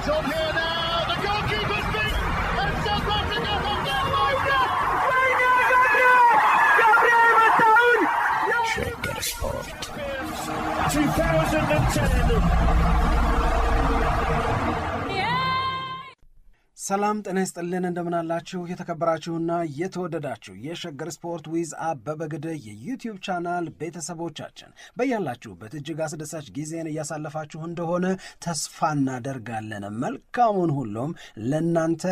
It's on here now. The goalkeeper's beat, and South Africa have got Shagger Sport 2010. ሰላም ጤና ይስጥልን እንደምናላችሁ የተከበራችሁና የተወደዳችሁ የሸገር ስፖርት ዊዝ አበበ ግደይ የዩቲዩብ ቻናል ቤተሰቦቻችን በያላችሁበት እጅግ አስደሳች ጊዜን እያሳለፋችሁ እንደሆነ ተስፋ እናደርጋለን። መልካሙን ሁሉም ለእናንተ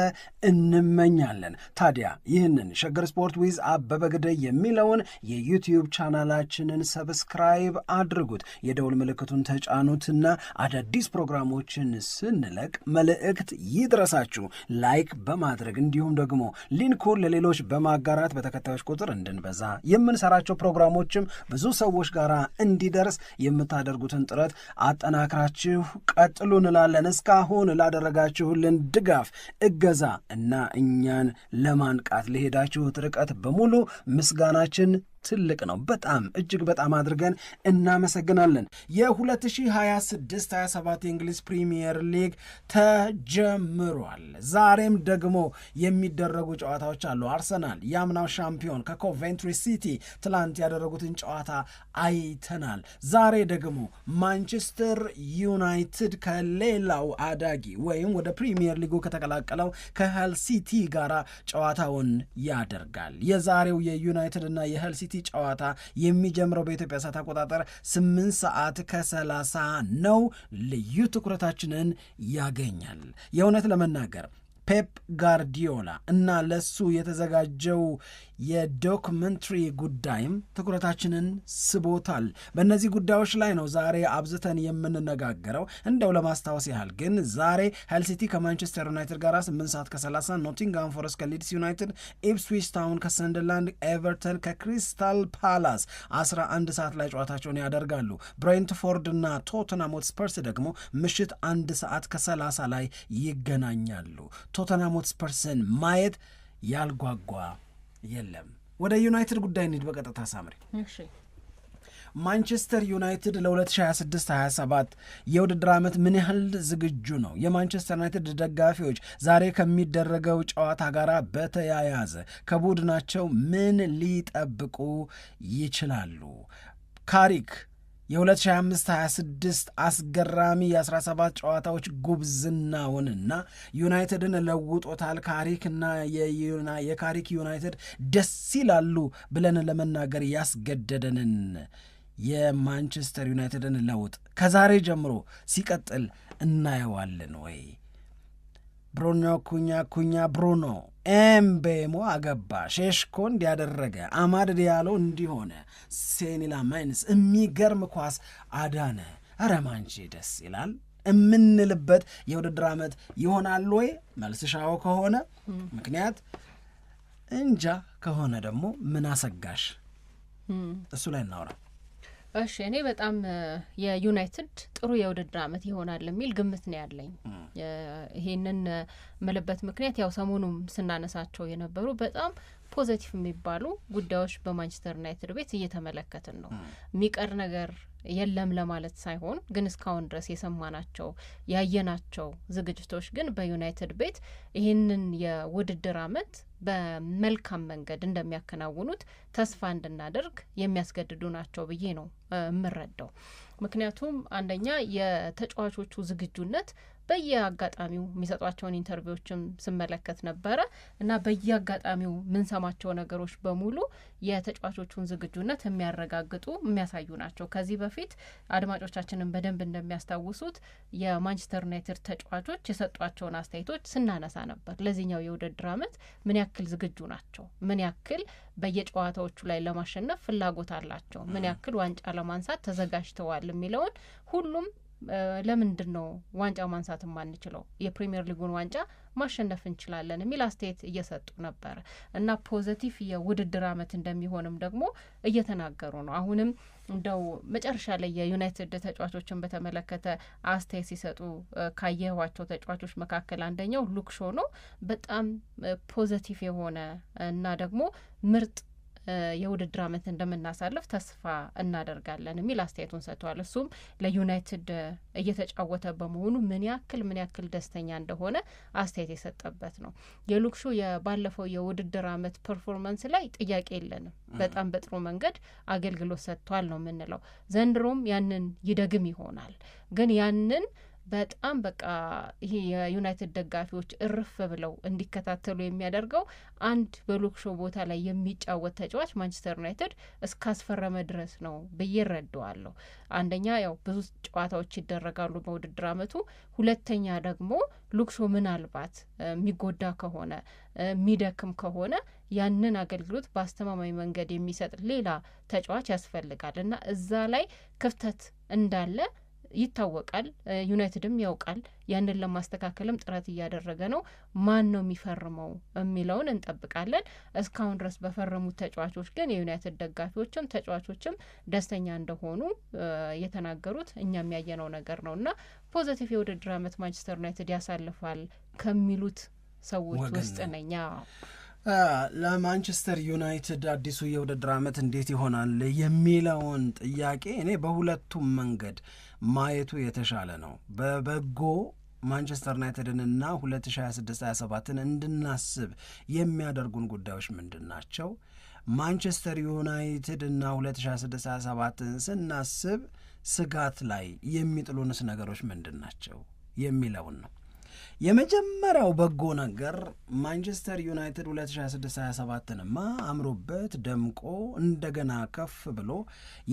እንመኛለን። ታዲያ ይህንን ሸገር ስፖርት ዊዝ አበበ ግደይ የሚለውን የዩቲዩብ ቻናላችንን ሰብስክራይብ አድርጉት፣ የደውል ምልክቱን ተጫኑትና አዳዲስ ፕሮግራሞችን ስንለቅ መልእክት ይድረሳችሁ። ላይክ በማድረግ እንዲሁም ደግሞ ሊንኩን ለሌሎች በማጋራት በተከታዮች ቁጥር እንድንበዛ የምንሰራቸው ፕሮግራሞችም ብዙ ሰዎች ጋር እንዲደርስ የምታደርጉትን ጥረት አጠናክራችሁ ቀጥሉ እንላለን። እስካሁን ላደረጋችሁልን ድጋፍ፣ እገዛ እና እኛን ለማንቃት ለሄዳችሁት ርቀት በሙሉ ምስጋናችን ትልቅ ነው። በጣም እጅግ በጣም አድርገን እናመሰግናለን። የ2026-27 የእንግሊዝ ፕሪሚየር ሊግ ተጀምሯል። ዛሬም ደግሞ የሚደረጉ ጨዋታዎች አሉ። አርሰናል የአምናው ሻምፒዮን ከኮቬንትሪ ሲቲ ትላንት ያደረጉትን ጨዋታ አይተናል። ዛሬ ደግሞ ማንቸስተር ዩናይትድ ከሌላው አዳጊ ወይም ወደ ፕሪሚየር ሊጉ ከተቀላቀለው ከሄል ሲቲ ጋር ጨዋታውን ያደርጋል። የዛሬው የዩናይትድ እና የሄል ሲቲ ጨዋታ የሚጀምረው በኢትዮጵያ ሰዓት አቆጣጠር 8:30 ነው። ልዩ ትኩረታችንን ያገኛል። የእውነት ለመናገር ፔፕ ጋርዲዮላ እና ለሱ የተዘጋጀው የዶክመንትሪ ጉዳይም ትኩረታችንን ስቦታል። በእነዚህ ጉዳዮች ላይ ነው ዛሬ አብዝተን የምንነጋገረው። እንደው ለማስታወስ ያህል ግን ዛሬ ሄል ሲቲ ከማንቸስተር ዩናይትድ ጋር 8:30፣ ኖቲንግሃም ፎረስት ከሊድስ ዩናይትድ፣ ኢፕስዊች ታውን ከሰንደርላንድ፣ ኤቨርተን ከክሪስታል ፓላስ 11 ሰዓት ላይ ጨዋታቸውን ያደርጋሉ። ብሬንትፎርድ እና ቶተንሃም ሆትስፐርስ ደግሞ ምሽት 1:30 ላይ ይገናኛሉ። ቶተንሃም ሆትስፐርስን ማየት ያልጓጓ የለም። ወደ ዩናይትድ ጉዳይ እንሂድ በቀጥታ ሳምሪ። ማንቸስተር ዩናይትድ ለ2026-27 የውድድር ዓመት ምን ያህል ዝግጁ ነው? የማንቸስተር ዩናይትድ ደጋፊዎች ዛሬ ከሚደረገው ጨዋታ ጋር በተያያዘ ከቡድናቸው ምን ሊጠብቁ ይችላሉ? ካሪክ የ2025-26 አስገራሚ የ17 ጨዋታዎች ጉብዝናውንና ዩናይትድን ለውጦታል። ካሪክና የካሪክ ዩናይትድ ደስ ይላሉ ብለን ለመናገር ያስገደደንን የማንቸስተር ዩናይትድን ለውጥ ከዛሬ ጀምሮ ሲቀጥል እናየዋለን ወይ? ብሩኖ ኩኛ ብሩኖ ኤምቤሞ አገባ፣ ሼሽኮ እንዲያደረገ፣ አማድ ዲያሎ እንዲሆነ፣ ሴኒላ ማይንስ የሚገርም ኳስ አዳነ። ኧረ ማንቼ ደስ ይላል የምንልበት የውድድር ዓመት ይሆናል ወይ? መልስ ሻው ከሆነ ምክንያት እንጃ፣ ከሆነ ደግሞ ምን አሰጋሽ? እሱ ላይ እናውራ። እሺ፣ እኔ በጣም የዩናይትድ ጥሩ የውድድር ዓመት ይሆናል የሚል ግምት ነው ያለኝ። ይሄንን ምልበት ምክንያት ያው ሰሞኑም ስናነሳቸው የነበሩ በጣም ፖዘቲቭ የሚባሉ ጉዳዮች በማንቸስተር ዩናይትድ ቤት እየተመለከትን ነው። የሚቀር ነገር የለም ለማለት ሳይሆን ግን እስካሁን ድረስ የሰማናቸው ያየናቸው ዝግጅቶች ግን በዩናይትድ ቤት ይህንን የውድድር ዓመት በመልካም መንገድ እንደሚያከናውኑት ተስፋ እንድናደርግ የሚያስገድዱ ናቸው ብዬ ነው የምረዳው። ምክንያቱም አንደኛ የተጫዋቾቹ ዝግጁነት በየአጋጣሚው የሚሰጧቸውን ኢንተርቪዎችም ስመለከት ነበረ እና በየአጋጣሚው ምንሰማቸው ነገሮች በሙሉ የተጫዋቾቹን ዝግጁነት የሚያረጋግጡ የሚያሳዩ ናቸው። ከዚህ በፊት አድማጮቻችንን በደንብ እንደሚያስታውሱት የማንቸስተር ዩናይትድ ተጫዋቾች የሰጧቸውን አስተያየቶች ስናነሳ ነበር። ለዚህኛው የውድድር ዓመት ምን ያክል ዝግጁ ናቸው፣ ምን ያክል በየጨዋታዎቹ ላይ ለማሸነፍ ፍላጎት አላቸው፣ ምን ያክል ዋንጫ ለማንሳት ተዘጋጅተዋል የሚለውን ሁሉም ለምንድን ነው ዋንጫ ማንሳት የማንችለው? የፕሪሚየር ሊጉን ዋንጫ ማሸነፍ እንችላለን የሚል አስተያየት እየሰጡ ነበር እና ፖዘቲቭ የውድድር ዓመት እንደሚሆንም ደግሞ እየተናገሩ ነው። አሁንም እንደው መጨረሻ ላይ የዩናይትድ ተጫዋቾችን በተመለከተ አስተያየት ሲሰጡ ካየኋቸው ተጫዋቾች መካከል አንደኛው ሉክ ሾው ነው። በጣም ፖዘቲቭ የሆነ እና ደግሞ ምርጥ የውድድር ዓመት እንደምናሳልፍ ተስፋ እናደርጋለን የሚል አስተያየቱን ሰጥቷል። እሱም ለዩናይትድ እየተጫወተ በመሆኑ ምን ያክል ደስተኛ እንደሆነ አስተያየት የሰጠበት ነው። የሉክሹ የባለፈው የውድድር ዓመት ፐርፎርማንስ ላይ ጥያቄ የለንም፣ በጣም በጥሩ መንገድ አገልግሎት ሰጥቷል ነው የምንለው። ዘንድሮም ያንን ይደግም ይሆናል። ግን ያንን በጣም በቃ ይሄ የዩናይትድ ደጋፊዎች እርፍ ብለው እንዲከታተሉ የሚያደርገው አንድ በሉክሾ ቦታ ላይ የሚጫወት ተጫዋች ማንቸስተር ዩናይትድ እስካስፈረመ ድረስ ነው ብዬ እረዳዋለሁ። አንደኛ ያው ብዙ ጨዋታዎች ይደረጋሉ በውድድር ዓመቱ፣ ሁለተኛ ደግሞ ሉክሾ ምናልባት የሚጎዳ ከሆነ የሚደክም ከሆነ ያንን አገልግሎት በአስተማማኝ መንገድ የሚሰጥ ሌላ ተጫዋች ያስፈልጋል እና እዛ ላይ ክፍተት እንዳለ ይታወቃል። ዩናይትድም ያውቃል። ያንን ለማስተካከልም ጥረት እያደረገ ነው። ማን ነው የሚፈርመው የሚለውን እንጠብቃለን። እስካሁን ድረስ በፈረሙት ተጫዋቾች ግን የዩናይትድ ደጋፊዎችም ተጫዋቾችም ደስተኛ እንደሆኑ የተናገሩት እኛም ያየነው ነገር ነው እና ፖዘቲቭ የውድድር ዓመት ማንቸስተር ዩናይትድ ያሳልፋል ከሚሉት ሰዎች ውስጥ ነኝ። ለማንቸስተር ዩናይትድ አዲሱ የውድድር ዓመት እንዴት ይሆናል የሚለውን ጥያቄ እኔ በሁለቱም መንገድ ማየቱ የተሻለ ነው። በበጎ ማንቸስተር ዩናይትድንና 2026-27ን እንድናስብ የሚያደርጉን ጉዳዮች ምንድን ናቸው? ማንቸስተር ዩናይትድና 2026-27ን ስናስብ ስጋት ላይ የሚጥሉንስ ነገሮች ምንድን ናቸው የሚለውን ነው። የመጀመሪያው በጎ ነገር ማንቸስተር ዩናይትድ 2026-27ንማ አምሮበት ደምቆ እንደገና ከፍ ብሎ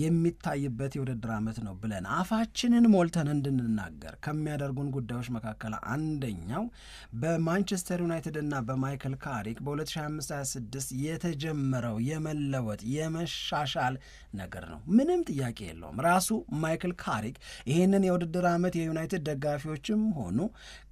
የሚታይበት የውድድር ዓመት ነው ብለን አፋችንን ሞልተን እንድንናገር ከሚያደርጉን ጉዳዮች መካከል አንደኛው በማንቸስተር ዩናይትድና በማይክል ካሪክ በ2025-26 የተጀመረው የመለወጥ የመሻሻል ነገር ነው። ምንም ጥያቄ የለውም። ራሱ ማይክል ካሪክ ይህንን የውድድር ዓመት የዩናይትድ ደጋፊዎችም ሆኑ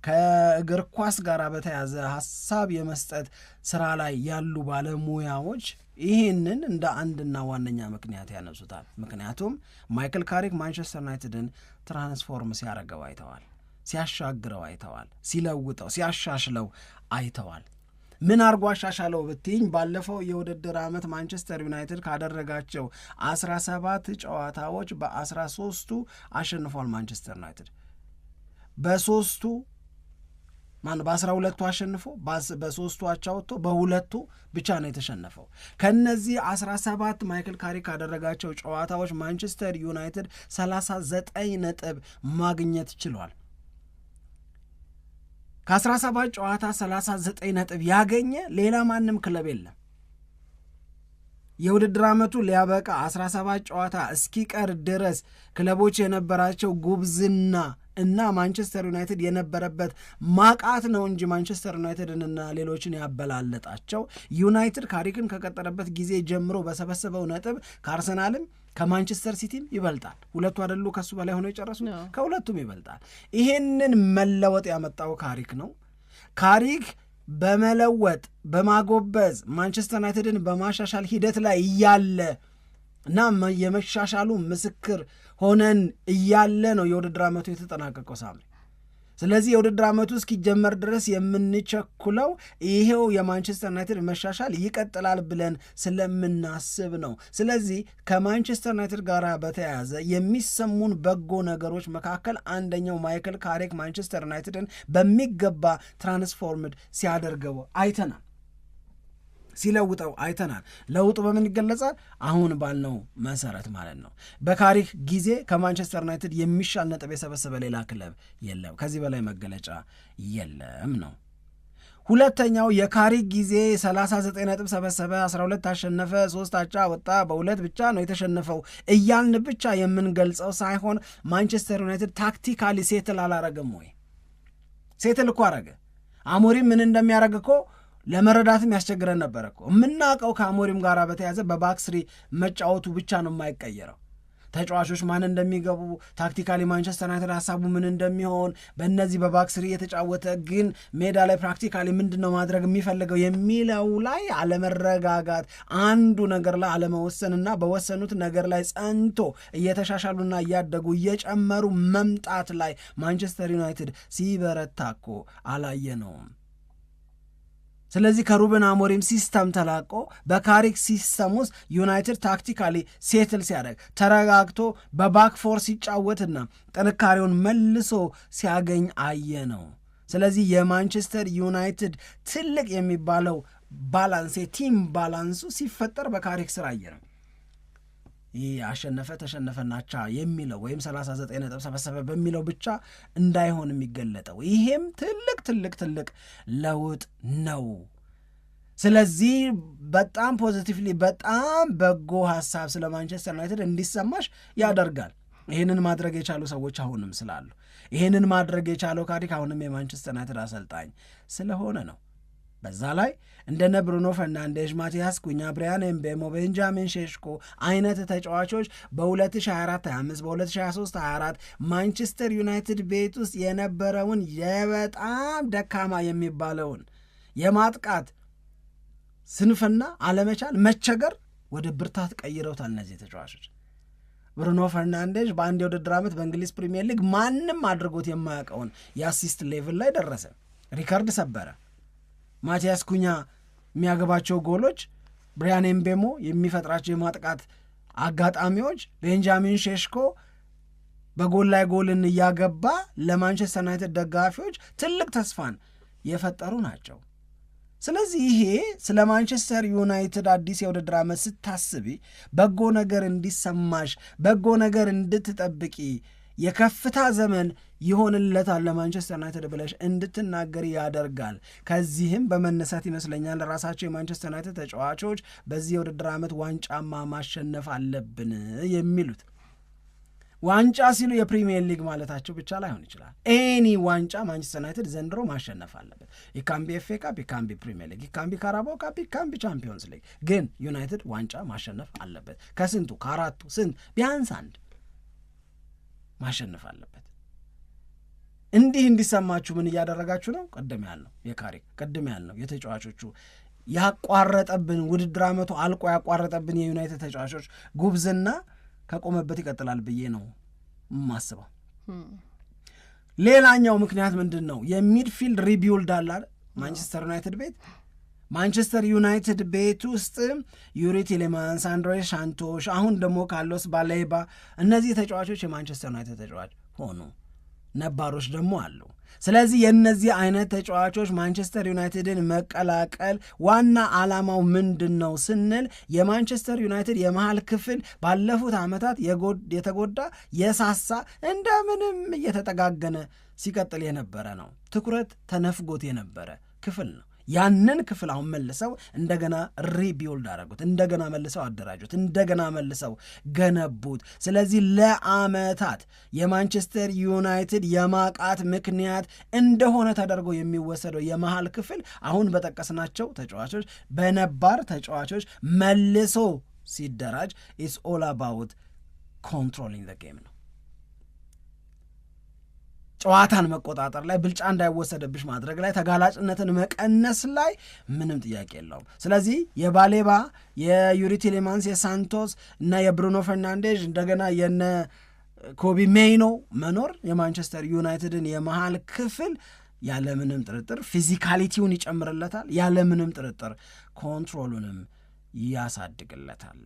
ከእግር ኳስ ጋር በተያዘ ሀሳብ የመስጠት ስራ ላይ ያሉ ባለሙያዎች ይህንን እንደ አንድና ዋነኛ ምክንያት ያነሱታል። ምክንያቱም ማይክል ካሪክ ማንቸስተር ዩናይትድን ትራንስፎርም ሲያደርገው አይተዋል፣ ሲያሻግረው አይተዋል፣ ሲለውጠው ሲያሻሽለው አይተዋል። ምን አርጎ አሻሻለው ብትይኝ ባለፈው የውድድር ዓመት ማንቸስተር ዩናይትድ ካደረጋቸው 17 ጨዋታዎች በ13ቱ አሸንፏል። ማንቸስተር ዩናይትድ በ12ቱ አሸንፎ በ3ቱ አቻ ወጥቶ በ2ቱ ብቻ ነው የተሸነፈው። ከነዚህ 17 ማይክል ካሪክ ካደረጋቸው ጨዋታዎች ማንቸስተር ዩናይትድ 39 ነጥብ ማግኘት ችሏል። ከ17 ጨዋታ 39 ነጥብ ያገኘ ሌላ ማንም ክለብ የለም። የውድድር ዓመቱ ሊያበቃ 17 ጨዋታ እስኪቀር ድረስ ክለቦች የነበራቸው ጉብዝና እና ማንቸስተር ዩናይትድ የነበረበት ማቃት ነው እንጂ ማንቸስተር ዩናይትድንና ሌሎችን ያበላለጣቸው። ዩናይትድ ካሪክን ከቀጠረበት ጊዜ ጀምሮ በሰበሰበው ነጥብ ከአርሰናልም ከማንቸስተር ሲቲም ይበልጣል። ሁለቱ አይደሉ ከሱ በላይ ሆነው የጨረሱ? ከሁለቱም ይበልጣል። ይሄንን መለወጥ ያመጣው ካሪክ ነው። ካሪክ በመለወጥ በማጎበዝ ማንቸስተር ዩናይትድን በማሻሻል ሂደት ላይ እያለ እና የመሻሻሉ ምስክር ሆነን እያለ ነው የውድድር ዓመቱ የተጠናቀቀው ሳምሪ። ስለዚህ የውድድር ዓመቱ እስኪጀመር ድረስ የምንቸኩለው ይሄው የማንቸስተር ዩናይትድ መሻሻል ይቀጥላል ብለን ስለምናስብ ነው። ስለዚህ ከማንቸስተር ዩናይትድ ጋር በተያያዘ የሚሰሙን በጎ ነገሮች መካከል አንደኛው ማይክል ካሪክ ማንቸስተር ዩናይትድን በሚገባ ትራንስፎርምድ ሲያደርገው አይተናል፣ ሲለውጠው አይተናል። ለውጡ በምን ይገለጻል? አሁን ባልነው መሰረት ማለት ነው። በካሪክ ጊዜ ከማንቸስተር ዩናይትድ የሚሻል ነጥብ የሰበሰበ ሌላ ክለብ የለም፣ ከዚህ በላይ መገለጫ የለም ነው። ሁለተኛው የካሪክ ጊዜ 39 ነጥብ ሰበሰበ፣ 12 አሸነፈ፣ 3 አቻ ወጣ፣ በ2 ብቻ ነው የተሸነፈው እያልን ብቻ የምንገልጸው ሳይሆን ማንቸስተር ዩናይትድ ታክቲካሊ ሴትል አላረገም ወይ? ሴትል እኮ አረገ። አሞሪም ምን እንደሚያደርግ እኮ ለመረዳትም ያስቸግረን ነበር እኮ። የምናውቀው ከአሞሪም ጋር በተያዘ በባክስሪ መጫወቱ ብቻ ነው የማይቀየረው። ተጫዋቾች ማን እንደሚገቡ ታክቲካሊ ማንቸስተር ዩናይትድ ሀሳቡ ምን እንደሚሆን በእነዚህ በባክስሪ የተጫወተ ግን ሜዳ ላይ ፕራክቲካሊ ምንድን ነው ማድረግ የሚፈልገው የሚለው ላይ አለመረጋጋት፣ አንዱ ነገር ላይ አለመወሰንና በወሰኑት ነገር ላይ ጸንቶ እየተሻሻሉና እያደጉ እየጨመሩ መምጣት ላይ ማንቸስተር ዩናይትድ ሲበረታ እኮ አላየነውም። ስለዚህ ከሩበን አሞሪም ሲስተም ተላቆ በካሪክ ሲስተም ውስጥ ዩናይትድ ታክቲካሊ ሴትል ሲያደርግ ተረጋግቶ በባክ ፎር ሲጫወትና ጥንካሬውን መልሶ ሲያገኝ አየ ነው። ስለዚህ የማንቸስተር ዩናይትድ ትልቅ የሚባለው ባላንስ የቲም ባላንሱ ሲፈጠር በካሪክ ስር አየ ነው። ይህ አሸነፈ ተሸነፈናቻ የሚለው ወይም 39 ነጥብ ሰበሰበ በሚለው ብቻ እንዳይሆን የሚገለጠው ይሄም ትልቅ ትልቅ ትልቅ ለውጥ ነው። ስለዚህ በጣም ፖዚቲቭሊ በጣም በጎ ሀሳብ ስለ ማንቸስተር ዩናይትድ እንዲሰማሽ ያደርጋል። ይህንን ማድረግ የቻሉ ሰዎች አሁንም ስላሉ፣ ይህንን ማድረግ የቻለው ካሪክ አሁንም የማንቸስተር ዩናይትድ አሰልጣኝ ስለሆነ ነው። በዛ ላይ እንደነ ብሩኖ ፈርናንዴዝ፣ ማቲያስ ኩኛ፣ ብሪያን ኤምቤሞ፣ ቤንጃሚን ሼሽኮ አይነት ተጫዋቾች በ2024/25 በ2023/24 ማንቸስተር ዩናይትድ ቤት ውስጥ የነበረውን የበጣም ደካማ የሚባለውን የማጥቃት ስንፍና፣ አለመቻል፣ መቸገር ወደ ብርታት ቀይረውታል። እነዚህ ተጫዋቾች ብሩኖ ፈርናንዴዝ በአንድ የውድድር ዓመት በእንግሊዝ ፕሪሚየር ሊግ ማንም አድርጎት የማያውቀውን የአሲስት ሌቭል ላይ ደረሰ፣ ሪከርድ ሰበረ። ማቲያስ ኩኛ የሚያገባቸው ጎሎች፣ ብሪያን ኤምቤሞ የሚፈጥራቸው የማጥቃት አጋጣሚዎች፣ ቤንጃሚን ሼሽኮ በጎል ላይ ጎልን እያገባ ለማንቸስተር ዩናይትድ ደጋፊዎች ትልቅ ተስፋን የፈጠሩ ናቸው። ስለዚህ ይሄ ስለ ማንቸስተር ዩናይትድ አዲስ የውድድር ዓመት ስታስቢ በጎ ነገር እንዲሰማሽ፣ በጎ ነገር እንድትጠብቂ፣ የከፍታ ዘመን ይሆንለታል ለማንቸስተር ዩናይትድ ብለሽ እንድትናገር ያደርጋል። ከዚህም በመነሳት ይመስለኛል ራሳቸው የማንቸስተር ዩናይትድ ተጫዋቾች በዚህ የውድድር ዓመት ዋንጫማ ማሸነፍ አለብን የሚሉት። ዋንጫ ሲሉ የፕሪሚየር ሊግ ማለታቸው ብቻ ላይሆን ይችላል። ኤኒ ዋንጫ ማንቸስተር ዩናይትድ ዘንድሮ ማሸነፍ አለበት። ኢካምቢ ኤፍ ኤ ካፕ፣ ኢካምቢ ፕሪሚየር ሊግ፣ ኢካምቢ ካራባኦ ካፕ፣ ኢካምቢ ቻምፒዮንስ ሊግ፣ ግን ዩናይትድ ዋንጫ ማሸነፍ አለበት። ከስንቱ ከአራቱ ስንት ቢያንስ አንድ ማሸነፍ አለበት። እንዲህ እንዲሰማችሁ ምን እያደረጋችሁ ነው? ቅድም ያልነው የካሪክ ቅድም ያልነው የተጫዋቾቹ ያቋረጠብን ውድድር ዓመቱ አልቆ ያቋረጠብን የዩናይትድ ተጫዋቾች ጉብዝና ከቆመበት ይቀጥላል ብዬ ነው የማስበው። ሌላኛው ምክንያት ምንድን ነው? የሚድፊልድ ሪቢውልድ አለ ማንቸስተር ዩናይትድ ቤት። ማንቸስተር ዩናይትድ ቤት ውስጥ ዩሪ ቲሌማንስ፣ አንድሬ ሳንቶሽ፣ አሁን ደግሞ ካርሎስ ባሌባ፣ እነዚህ ተጫዋቾች የማንቸስተር ዩናይትድ ተጫዋች ሆኑ። ነባሮች ደግሞ አሉ። ስለዚህ የእነዚህ አይነት ተጫዋቾች ማንቸስተር ዩናይትድን መቀላቀል ዋና ዓላማው ምንድን ነው ስንል የማንቸስተር ዩናይትድ የመሃል ክፍል ባለፉት ዓመታት የተጎዳ የሳሳ እንደምንም እየተጠጋገነ ሲቀጥል የነበረ ነው። ትኩረት ተነፍጎት የነበረ ክፍል ነው። ያንን ክፍል አሁን መልሰው እንደገና ሪቢውልድ አደረጉት፣ እንደገና መልሰው አደራጁት፣ እንደገና መልሰው ገነቡት። ስለዚህ ለዓመታት የማንቸስተር ዩናይትድ የማቃት ምክንያት እንደሆነ ተደርጎ የሚወሰደው የመሃል ክፍል አሁን በጠቀስናቸው ተጫዋቾች በነባር ተጫዋቾች መልሶ ሲደራጅ ኢትስ ኦል አባውት ኮንትሮሊንግ ዘ ጌም ነው። ጨዋታን መቆጣጠር ላይ፣ ብልጫ እንዳይወሰደብሽ ማድረግ ላይ፣ ተጋላጭነትን መቀነስ ላይ ምንም ጥያቄ የለውም። ስለዚህ የባሌባ የዩሪ ቲሌማንስ የሳንቶስ እና የብሩኖ ፈርናንዴዝ እንደገና የነ ኮቢ ሜይኖ መኖር የማንቸስተር ዩናይትድን የመሃል ክፍል ያለምንም ጥርጥር ፊዚካሊቲውን ይጨምርለታል፣ ያለምንም ጥርጥር ኮንትሮሉንም ያሳድግለታል።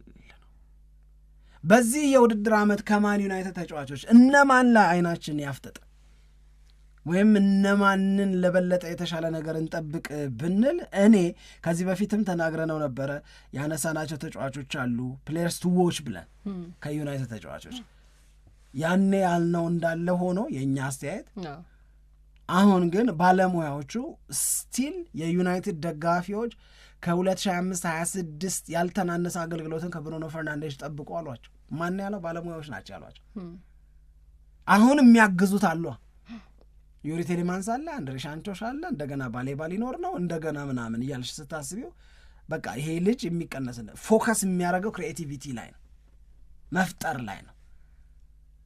በዚህ የውድድር ዓመት ከማን ዩናይትድ ተጫዋቾች እነማን ላይ አይናችን ያፍጥጥ ወይም እነማንን ለበለጠ የተሻለ ነገር እንጠብቅ ብንል እኔ ከዚህ በፊትም ተናግረነው ነበረ። ያነሳናቸው ተጫዋቾች አሉ ፕሌየርስ ቱ ዎች ብለን ከዩናይትድ ተጫዋቾች ያኔ ያልነው እንዳለ ሆኖ የእኛ አስተያየት አሁን ግን ባለሙያዎቹ ስቲል የዩናይትድ ደጋፊዎች ከ2025-26 ያልተናነሰ አገልግሎትን ከብሩኖ ፈርናንዴዝ ጠብቁ አሏቸው። ማን ያለው? ባለሙያዎች ናቸው ያሏቸው። አሁን የሚያግዙት አሉ። ዩሪ ቴሌማንስ አለ፣ አንድሬ ሳንቶሽ አለ፣ እንደገና ባሌባ ሊኖር ነው፣ እንደገና ምናምን እያልሽ ስታስቢው በቃ ይሄ ልጅ የሚቀነስ ፎከስ የሚያደርገው ክሪኤቲቪቲ ላይ ነው፣ መፍጠር ላይ ነው፣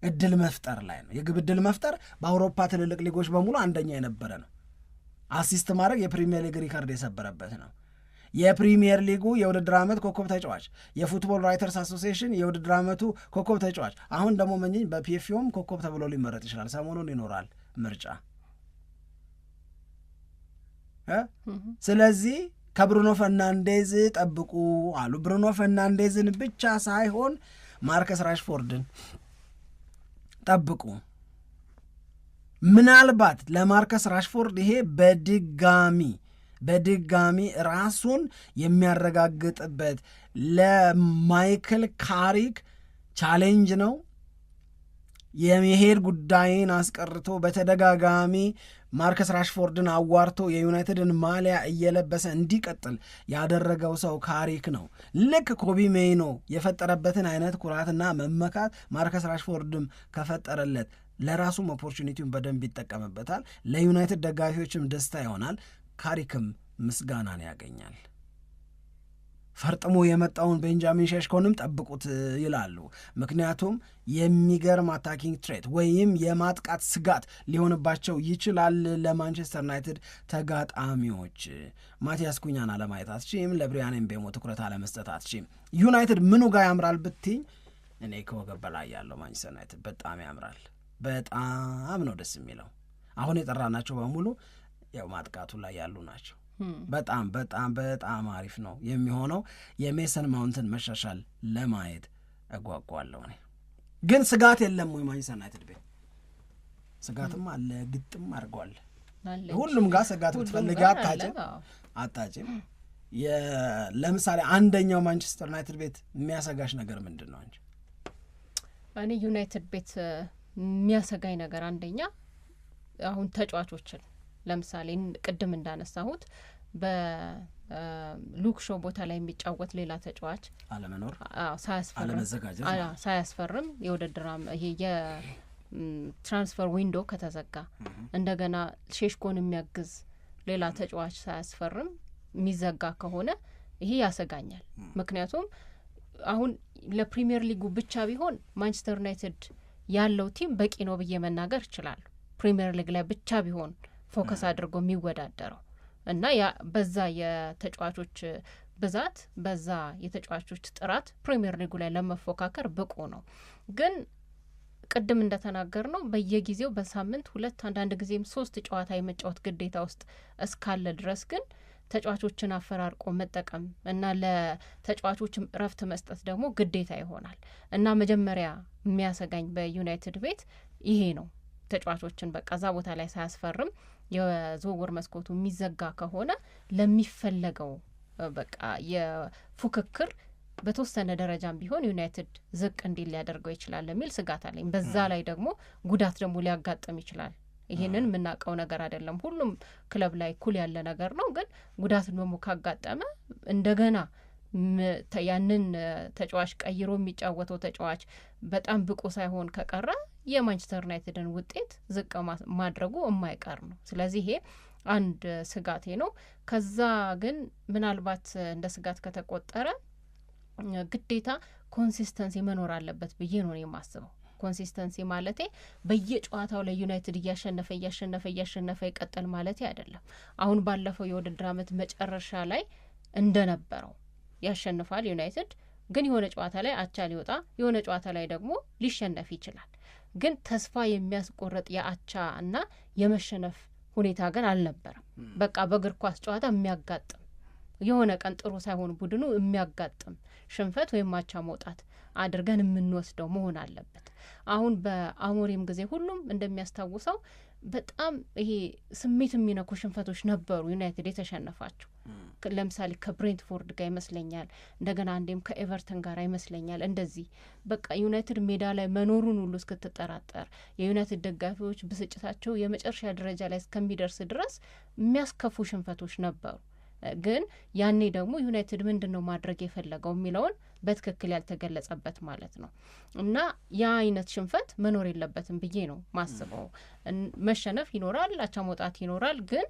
እድል መፍጠር ላይ ነው። የግብ እድል መፍጠር በአውሮፓ ትልልቅ ሊጎች በሙሉ አንደኛ የነበረ ነው። አሲስት ማድረግ የፕሪሚየር ሊግ ሪካርድ የሰበረበት ነው። የፕሪሚየር ሊጉ የውድድር ዓመት ኮከብ ተጫዋች፣ የፉትቦል ራይተርስ አሶሲዬሽን የውድድር ዓመቱ ኮከብ ተጫዋች፣ አሁን ደግሞ መኝ በፒኤፍኦም ኮከብ ተብሎ ሊመረጥ ይችላል። ሰሞኑን ይኖራል ምርጫ። ስለዚህ ከብሩኖ ፈርናንዴዝ ጠብቁ አሉ። ብሩኖ ፈርናንዴዝን ብቻ ሳይሆን ማርከስ ራሽፎርድን ጠብቁ። ምናልባት ለማርከስ ራሽፎርድ ይሄ በድጋሚ ራሱን የሚያረጋግጥበት ለማይክል ካሪክ ቻሌንጅ ነው። የመሄድ ጉዳይን አስቀርቶ በተደጋጋሚ ማርከስ ራሽፎርድን አዋርቶ የዩናይትድን ማሊያ እየለበሰ እንዲቀጥል ያደረገው ሰው ካሪክ ነው። ልክ ኮቢ ሜይኖ የፈጠረበትን አይነት ኩራትና መመካት ማርከስ ራሽፎርድም ከፈጠረለት ለራሱም ኦፖርቹኒቲውን በደንብ ይጠቀምበታል። ለዩናይትድ ደጋፊዎችም ደስታ ይሆናል። ካሪክም ምስጋናን ያገኛል። ፈርጥሞ የመጣውን ቤንጃሚን ሼሽኮንም ጠብቁት ይላሉ። ምክንያቱም የሚገርም አታኪንግ ትሬት ወይም የማጥቃት ስጋት ሊሆንባቸው ይችላል ለማንቸስተር ዩናይትድ ተጋጣሚዎች። ማቲያስ ኩኛን አለማየት አትችም፣ ለብሪያን ኤምቤሞ ትኩረት አለመስጠት አትችም። ዩናይትድ ምኑ ጋር ያምራል ብትኝ፣ እኔ ከወገብ በላይ ያለው ማንቸስተር ዩናይትድ በጣም ያምራል። በጣም ነው ደስ የሚለው። አሁን የጠራናቸው በሙሉ ያው ማጥቃቱ ላይ ያሉ ናቸው። በጣም በጣም በጣም አሪፍ ነው የሚሆነው። የሜሰን ማውንትን መሻሻል ለማየት እጓጓለሁ። እኔ ግን ስጋት የለም ወይ ማንቸስተር ዩናይትድ ቤት? ስጋትም አለ፣ ግጥም አድርጓል። ሁሉም ጋር ስጋት ብትፈልግ አታጭም። ለምሳሌ አንደኛው ማንቸስተር ዩናይትድ ቤት የሚያሰጋሽ ነገር ምንድን ነው እንጂ? እኔ ዩናይትድ ቤት የሚያሰጋኝ ነገር አንደኛ አሁን ተጫዋቾችን ለምሳሌ ቅድም እንዳነሳሁት በሉክ ሾው ቦታ ላይ የሚጫወት ሌላ ተጫዋች አለመኖር፣ ሳያስፈርም የውድድር ይሄ የትራንስፈር ዊንዶ ከተዘጋ እንደገና ሼሽኮን የሚያግዝ ሌላ ተጫዋች ሳያስፈርም የሚዘጋ ከሆነ ይሄ ያሰጋኛል። ምክንያቱም አሁን ለፕሪሚየር ሊጉ ብቻ ቢሆን ማንቸስተር ዩናይትድ ያለው ቲም በቂ ነው ብዬ መናገር ይችላል። ፕሪሚየር ሊግ ላይ ብቻ ቢሆን ፎከስ አድርጎ የሚወዳደረው እና በዛ የተጫዋቾች ብዛት በዛ የተጫዋቾች ጥራት ፕሪሚየር ሊጉ ላይ ለመፎካከር ብቁ ነው። ግን ቅድም እንደተናገር ነው በየጊዜው በሳምንት 2 አንዳንድ ጊዜም 3 ጨዋታ የመጫወት ግዴታ ውስጥ እስካለ ድረስ ግን ተጫዋቾችን አፈራርቆ መጠቀም እና ለተጫዋቾችም እረፍት መስጠት ደግሞ ግዴታ ይሆናል እና መጀመሪያ የሚያሰጋኝ በዩናይትድ ቤት ይሄ ነው። ተጫዋቾችን በቃ እዛ ቦታ ላይ ሳያስፈርም የዝውውር መስኮቱ የሚዘጋ ከሆነ ለሚፈለገው በቃ የፉክክር በተወሰነ ደረጃም ቢሆን ዩናይትድ ዝቅ እንዲል ሊያደርገው ይችላል የሚል ስጋት አለኝ። በዛ ላይ ደግሞ ጉዳት ደግሞ ሊያጋጥም ይችላል። ይህንን የምናውቀው ነገር አይደለም፣ ሁሉም ክለብ ላይ እኩል ያለ ነገር ነው። ግን ጉዳትን ደግሞ ካጋጠመ እንደገና ያንን ተጫዋች ቀይሮ የሚጫወተው ተጫዋች በጣም ብቁ ሳይሆን ከቀረ የማንቸስተር ዩናይትድን ውጤት ዝቅ ማድረጉ የማይቀር ነው። ስለዚህ ይሄ አንድ ስጋቴ ነው። ከዛ ግን ምናልባት እንደ ስጋት ከተቆጠረ ግዴታ ኮንሲስተንሲ መኖር አለበት ብዬ ነው የማስበው። ኮንሲስተንሲ ማለቴ በየጨዋታው ላይ ዩናይትድ እያሸነፈ ይቀጥል ማለቴ አይደለም። አሁን ባለፈው የውድድር ዓመት መጨረሻ ላይ እንደነበረው ያሸንፋል ዩናይትድ፣ ግን የሆነ ጨዋታ ላይ አቻ ሊወጣ፣ የሆነ ጨዋታ ላይ ደግሞ ሊሸነፍ ይችላል። ግን ተስፋ የሚያስቆርጥ የአቻ እና የመሸነፍ ሁኔታ ግን አልነበረም። በቃ በእግር ኳስ ጨዋታ የሚያጋጥም የሆነ ቀን ጥሩ ሳይሆን ቡድኑ የሚያጋጥም ሽንፈት ወይም አቻ መውጣት አድርገን የምንወስደው መሆን አለበት። አሁን በአሞሪም ጊዜ ሁሉም እንደሚያስታውሰው በጣም ይሄ ስሜት የሚነኩ ሽንፈቶች ነበሩ ዩናይትድ የተሸነፋቸው። ለምሳሌ ከብሬንትፎርድ ጋር ይመስለኛል፣ እንደገና አንዴም ከኤቨርተን ጋር ይመስለኛል። እንደዚህ በቃ ዩናይትድ ሜዳ ላይ መኖሩን ሁሉ እስክትጠራጠር የዩናይትድ ደጋፊዎች ብስጭታቸው የመጨረሻ ደረጃ ላይ እስከሚደርስ ድረስ የሚያስከፉ ሽንፈቶች ነበሩ። ግን ያኔ ደግሞ ዩናይትድ ምንድን ነው ማድረግ የፈለገው የሚለውን በትክክል ያልተገለጸበት ማለት ነው። እና ያ አይነት ሽንፈት መኖር የለበትም ብዬ ነው ማስበው። መሸነፍ ይኖራል፣ አቻ መውጣት ይኖራል፣ ግን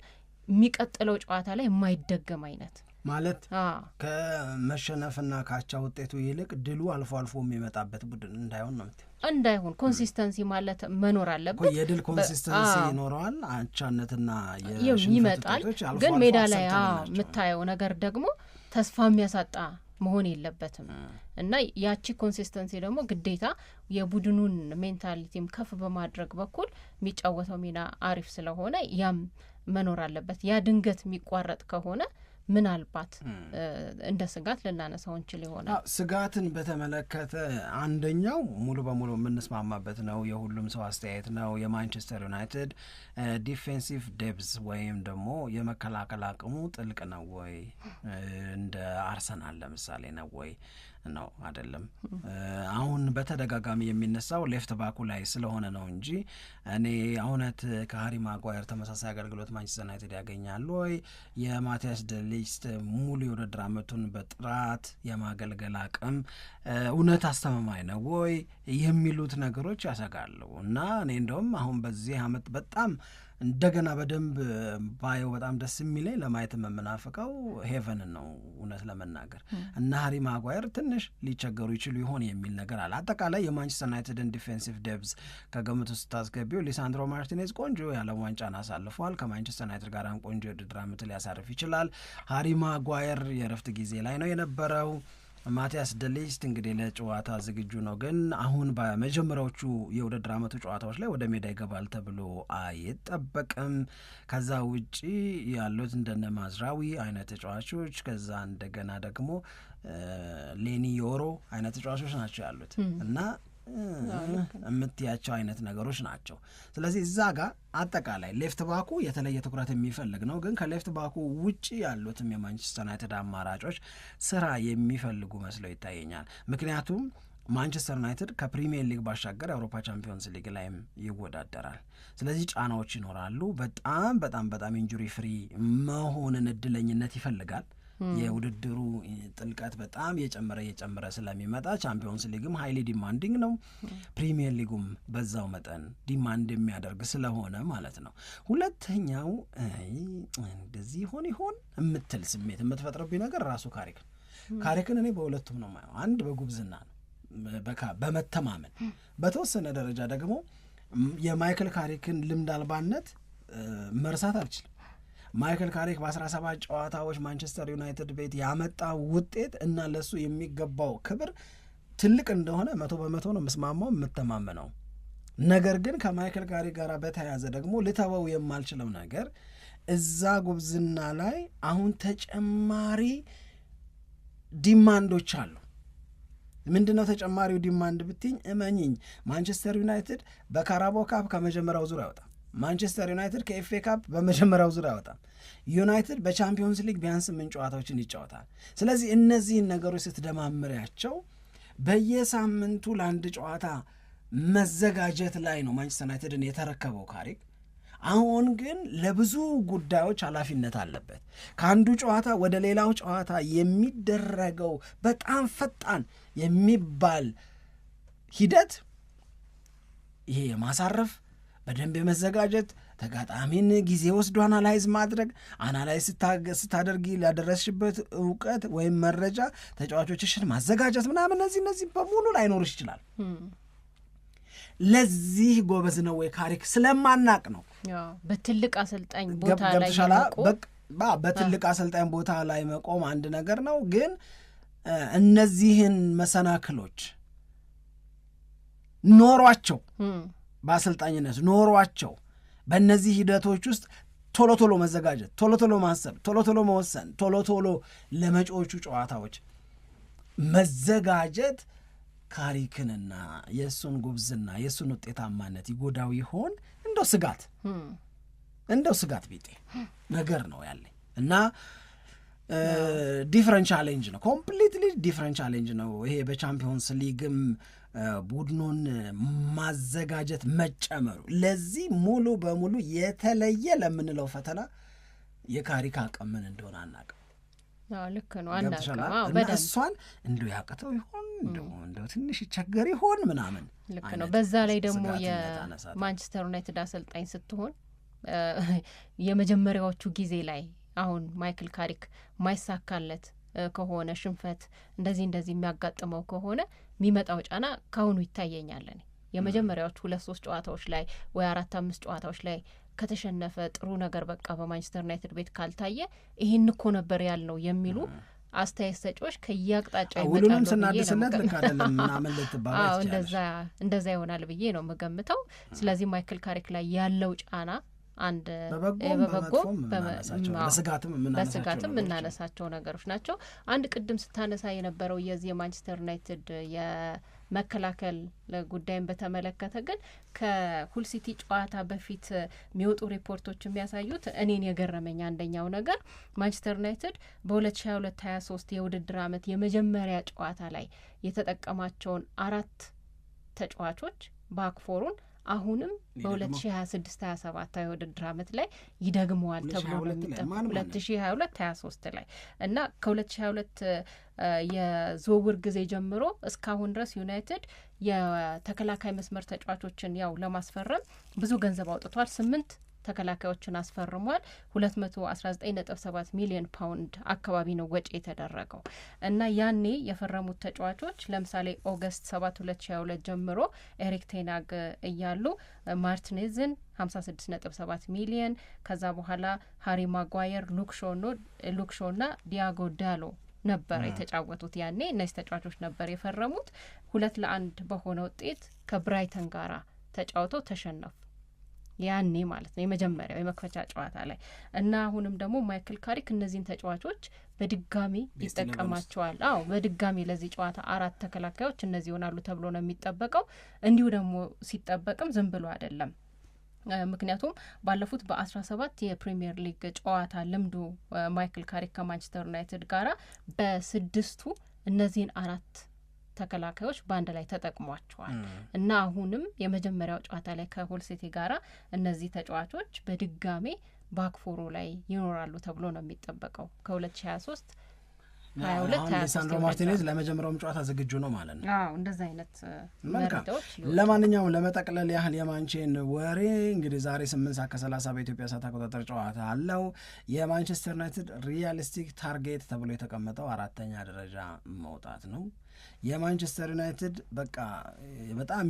የሚቀጥለው ጨዋታ ላይ የማይደገም አይነት ማለት ከመሸነፍና ካቻ ውጤቱ ይልቅ ድሉ አልፎ አልፎ የሚመጣበት ቡድን እንዳይሆን ነው እንዳይሆን ኮንሲስተንሲ ማለት መኖር አለበት። የድል ኮንሲስተንሲ ይኖረዋል፣ አቻነትና ይመጣል። ግን ሜዳ ላይ የምታየው ነገር ደግሞ ተስፋ የሚያሳጣ መሆን የለበትም እና ያቺ ኮንሲስተንሲ ደግሞ ግዴታ የቡድኑን ሜንታሊቲም ከፍ በማድረግ በኩል የሚጫወተው ሚና አሪፍ ስለሆነ ያም መኖር አለበት። ያ ድንገት የሚቋረጥ ከሆነ ምናልባት እንደ ስጋት ልናነሳው እንችል ይሆናል። ስጋትን በተመለከተ አንደኛው ሙሉ በሙሉ የምንስማማበት ነው፣ የሁሉም ሰው አስተያየት ነው። የማንቸስተር ዩናይትድ ዲፌንሲቭ ዴፕዝ ወይም ደግሞ የመከላከል አቅሙ ጥልቅ ነው ወይ? እንደ አርሰናል ለምሳሌ ነው ወይ? ነው አይደለም። አሁን በተደጋጋሚ የሚነሳው ሌፍት ባኩ ላይ ስለሆነ ነው እንጂ እኔ እውነት ከሃሪ ማጓየር ተመሳሳይ አገልግሎት ማንቸስተር ዩናይትድ ያገኛል ወይ? የማቲያስ ደሊስት ሙሉ የውድድር ዓመቱን በጥራት የማገልገል አቅም እውነት አስተማማኝ ነው ወይ የሚሉት ነገሮች ያሰጋሉ። እና እኔ እንደውም አሁን በዚህ ዓመት በጣም እንደገና በደንብ ባየው በጣም ደስ የሚለኝ ለማየት የምናፍቀው ሄቨንን ነው እውነት ለመናገር እና ሃሪ ማጓየር ትንሽ ሊቸገሩ ይችሉ ይሆን የሚል ነገር አለ። አጠቃላይ የማንቸስተር ዩናይትድን ዲፌንሲቭ ዴፕዝ ከግምት ውስጥ ታስገቢው ሊሳንድሮ ማርቲኔዝ ቆንጆ የዓለም ዋንጫን አሳልፏል። ከማንቸስተር ዩናይትድ ጋር ቆንጆ የውድድር ዓመት ሊያሳርፍ ይችላል። ሃሪ ማጓየር የረፍት ጊዜ ላይ ነው የነበረው። ማቲያስ ደሊስት እንግዲህ ለጨዋታ ዝግጁ ነው፣ ግን አሁን በመጀመሪያዎቹ የውድድር ዓመቱ ጨዋታዎች ላይ ወደ ሜዳ ይገባል ተብሎ አይጠበቅም። ከዛ ውጪ ያሉት እንደነ ማዝራዊ አይነት ተጫዋቾች፣ ከዛ እንደገና ደግሞ ሌኒ ዮሮ አይነት ተጫዋቾች ናቸው ያሉት እና የምትያቸው አይነት ነገሮች ናቸው። ስለዚህ እዛ ጋር አጠቃላይ ሌፍት ባኩ የተለየ ትኩረት የሚፈልግ ነው፣ ግን ከሌፍት ባኩ ውጪ ያሉትም የማንቸስተር ዩናይትድ አማራጮች ስራ የሚፈልጉ መስለው ይታየኛል። ምክንያቱም ማንቸስተር ዩናይትድ ከፕሪሚየር ሊግ ባሻገር የአውሮፓ ቻምፒዮንስ ሊግ ላይም ይወዳደራል። ስለዚህ ጫናዎች ይኖራሉ። በጣም በጣም በጣም ኢንጁሪ ፍሪ መሆንን እድለኝነት ይፈልጋል። የውድድሩ ጥልቀት በጣም የጨመረ ስለሚመጣ ቻምፒዮንስ ሊግም ሃይሊ ዲማንዲንግ ነው፣ ፕሪሚየር ሊጉም በዛው መጠን ዲማንድ የሚያደርግ ስለሆነ ማለት ነው። ሁለተኛው እንደዚህ ይሆን የምትል ስሜት የምትፈጥረብኝ ነገር ራሱ ካሪክን እኔ በሁለቱም ነው ማየው። አንድ በጉብዝና ነው፣ በመተማመን በተወሰነ ደረጃ ደግሞ የማይክል ካሪክን ልምድ አልባነት መርሳት አልችልም። ማይክል ካሪክ በ17 ጨዋታዎች ማንቸስተር ዩናይትድ ቤት ያመጣው ውጤት እና ለሱ የሚገባው ክብር ትልቅ እንደሆነ 100% ነው መስማማው የምተማመነው። ነገር ግን ከማይክል ካሪክ ጋር በተያያዘ ደግሞ ልተወው የማልችለው ነገር እዛ ጉብዝና ላይ አሁን ተጨማሪ ዲማንዶች አሉ። ምንድነው ተጨማሪው ዲማንድ ብትኝ፣ እመኝኝ ማንቸስተር ዩናይትድ በካራቦ ካፕ ከመጀመሪያው ዙር አይወጣም። ማንቸስተር ዩናይትድ ከኤፍኤ ካፕ በመጀመሪያው ዙር አይወጣም። ዩናይትድ በቻምፒዮንስ ሊግ ቢያንስ 8 ጨዋታዎችን ይጫወታል። ስለዚህ እነዚህን ነገሮች ስትደማምሪያቸው በየሳምንቱ ለአንድ ጨዋታ መዘጋጀት ላይ ነው ማንቸስተር ዩናይትድን የተረከበው ካሪክ። አሁን ግን ለብዙ ጉዳዮች ኃላፊነት አለበት። ከአንዱ ጨዋታ ወደ ሌላው ጨዋታ የሚደረገው በጣም ፈጣን የሚባል ሂደት ይሄ የማሳረፍ በደንብ የመዘጋጀት ተጋጣሚን ጊዜ ወስዶ አናላይዝ ማድረግ ስታደርጊ ላደረስሽበት እውቀት ወይም መረጃ ተጫዋቾችሽን ማዘጋጀት ምናምን እነዚህ በሙሉ ላይኖርሽ ይችላል። ለዚህ ጎበዝ ነው ወይ ካሪክ ስለማናቅ ነው። በትልቅ አሰልጣኝ ቦታ ላይ በትልቅ አሰልጣኝ ቦታ ላይ መቆም አንድ ነገር ነው፣ ግን እነዚህን መሰናክሎች ኖሯቸው በአሰልጣኝነት ኖሯቸው በእነዚህ ሂደቶች ውስጥ ቶሎ መዘጋጀት፣ ቶሎ ማሰብ፣ ቶሎ መወሰን፣ ቶሎ ለመጪዎቹ ጨዋታዎች መዘጋጀት ካሪክንና የእሱን ጉብዝና የእሱን ውጤታማነት ይጎዳው ይሆን? እንደው ስጋት ቢጤ ነገር ነው ያለኝ እና ዲፍረንት ቻሌንጅ ነው፣ ኮምፕሊትሊ ዲፍረንት ቻሌንጅ ነው ይሄ። በቻምፒዮንስ ሊግም ቡድኑን ማዘጋጀት መጨመሩ ለዚህ ሙሉ በሙሉ የተለየ ለምንለው ፈተና የካሪክ አቅም ምን እንደሆነ አናውቅም። ልክ ነው እና እሷን እንደው ያቅተው ይሆን እንደው ትንሽ ይቸገር ይሆን ምናምን ልክ ነው። በዛ ላይ ደግሞ የማንቸስተር ዩናይትድ አሰልጣኝ ስትሆን የመጀመሪያዎቹ ጊዜ ላይ አሁን ማይክል ካሪክ ማይሳካለት ከሆነ ሽንፈት እንደዚህ የሚያጋጥመው ከሆነ የሚመጣው ጫና ካሁኑ ይታየኛል። የመጀመሪያዎቹ 2-3 ጨዋታዎች ላይ ወይ 4-5 ጨዋታዎች ላይ ከተሸነፈ ጥሩ ነገር በቃ በማንቸስተር ዩናይትድ ቤት ካልታየ ይሄን እኮ ነበር ያልነው የሚሉ አስተያየት ሰጪዎች ከያቅጣጫው ይመጣሉ። ሁሉንም ስናድስለት ልክ አይደለም ምናምን ልትባል እንደዛ ይሆናል ብዬ ነው የምገምተው። ስለዚህ ማይክል ካሪክ ላይ ያለው ጫና አንድ በበጎም በስጋትም የምናነሳቸው ነገሮች ናቸው። አንድ ቅድም ስታነሳ የነበረው የዚህ የማንቸስተር ዩናይትድ የመከላከል ጉዳይን በተመለከተ ግን ከሁል ሲቲ ጨዋታ በፊት የሚወጡ ሪፖርቶች የሚያሳዩት እኔን የገረመኝ አንደኛው ነገር ማንቸስተር ዩናይትድ በ2022-23 የውድድር ዓመት የመጀመሪያ ጨዋታ ላይ የተጠቀማቸውን 4 ተጫዋቾች ባክፎሩን አሁንም በ2026-27 የውድድር ዓመት ላይ ይደግመዋል ተብሎ ነው የሚጠበቀው 2022-23 ላይ እና ከ2022 የዝውውር ጊዜ ጀምሮ እስካሁን ድረስ ዩናይትድ የተከላካይ መስመር ተጫዋቾችን ያው ለማስፈረም ብዙ ገንዘብ አውጥቷል። 8 ተከላካዮችን አስፈርሟል። 219.7 ሚሊዮን ፓውንድ አካባቢ ነው ወጪ የተደረገው እና ያኔ የፈረሙት ተጫዋቾች ለምሳሌ ኦገስት 7 2022 ጀምሮ ኤሪክ ቴናግ እያሉ ማርቲኔዝን 56.7 ሚሊዮን ከዛ በኋላ ሃሪ ማጓየር ሉክሾና ዲያጎ ዳሎ ነበር የተጫወቱት። ያኔ እነዚህ ተጫዋቾች ነበር የፈረሙት። 2-1 በሆነ ውጤት ከብራይተን ጋራ ተጫውተው ተሸነፉ። ያኔ ማለት ነው የመጀመሪያው የመክፈቻ ጨዋታ ላይ እና አሁንም ደግሞ ማይክል ካሪክ እነዚህን ተጫዋቾች በድጋሚ ይጠቀማቸዋል። በድጋሚ ለዚህ ጨዋታ 4 ተከላካዮች እነዚህ ይሆናሉ ተብሎ ነው የሚጠበቀው። እንዲሁ ደግሞ ሲጠበቅም ዝም ብሎ አይደለም። ምክንያቱም ባለፉት በ17 የፕሪሚየር ሊግ ጨዋታ ልምዱ ማይክል ካሪክ ከማንቸስተር ዩናይትድ ጋራ በ6ቱ እነዚህን 4 ተከላካዮች በአንድ ላይ ተጠቅሟቸዋል እና አሁንም የመጀመሪያው ጨዋታ ላይ ከሁል ሲቲ ጋራ እነዚህ ተጫዋቾች በድጋሚ ባክፎሩ ላይ ይኖራሉ ተብሎ ነው የሚጠበቀው ከ2023 ሊሳንድሮ ማርቲኔዝ ለመጀመሪያውም ጨዋታ ዝግጁ ነው ማለት ነው። እንደዛ አይነት መረጃዎች። ለማንኛውም ለመጠቅለል ያህል የማንቼን ወሬ እንግዲህ ዛሬ 8:30 በኢትዮጵያ ሰዓት አቆጣጠር ጨዋታ አለው። የማንቸስተር ዩናይትድ ሪያሊስቲክ ታርጌት ተብሎ የተቀመጠው 4ኛ ደረጃ መውጣት ነው። የማንቸስተር ዩናይትድ በቃ በጣም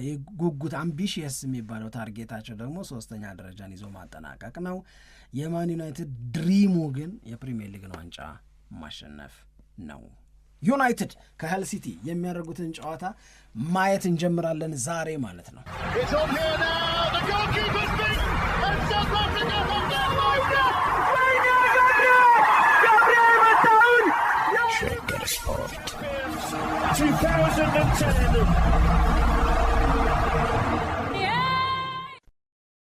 የጉጉት አምቢሽየስ የሚባለው ታርጌታቸው ደግሞ 3ኛ ደረጃን ይዞ ማጠናቀቅ ነው። የማን ዩናይትድ ድሪሙ ግን የፕሪሚየር ሊግን ዋንጫ ማሸነፍ ነው። ዩናይትድ ከሄል ሲቲ የሚያደርጉትን ጨዋታ ማየት እንጀምራለን ዛሬ ማለት ነው። Sport 2010